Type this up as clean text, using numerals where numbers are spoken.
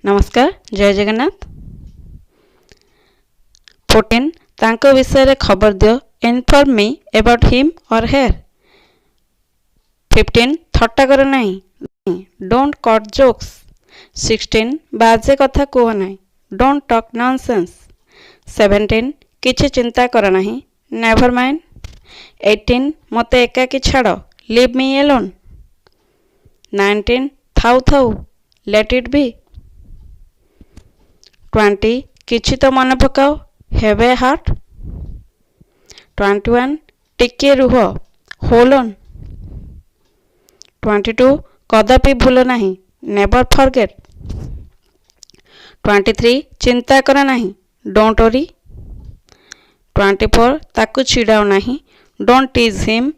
नमस्कार जय जगन्नाथ। 14 तांको विषय रे खबर दियो इनफॉर्म मी अबाउट हिम और हेयर। 15 थट्टा कर नहीं डोंट कट जोक्स। 16 बाजे कथा कह नहीं डोंट टॉक नॉनसेंस। 17 किछि चिंता कर नहीं नेवर माइंड। 18 मते एकाकी छाड़ leave me alone. 19 thou thou let it be. 20 किछि तो मन पकाओ हैव ए हार्ट। 21 टिके रुह होल्ड ऑन। 22 कदापि भूल नहीं नेवर फॉरगेट। 23 चिंता कर नहीं डोंट वरी। 24 ताकू चिड़ाओ नहीं डोंट टीज हिम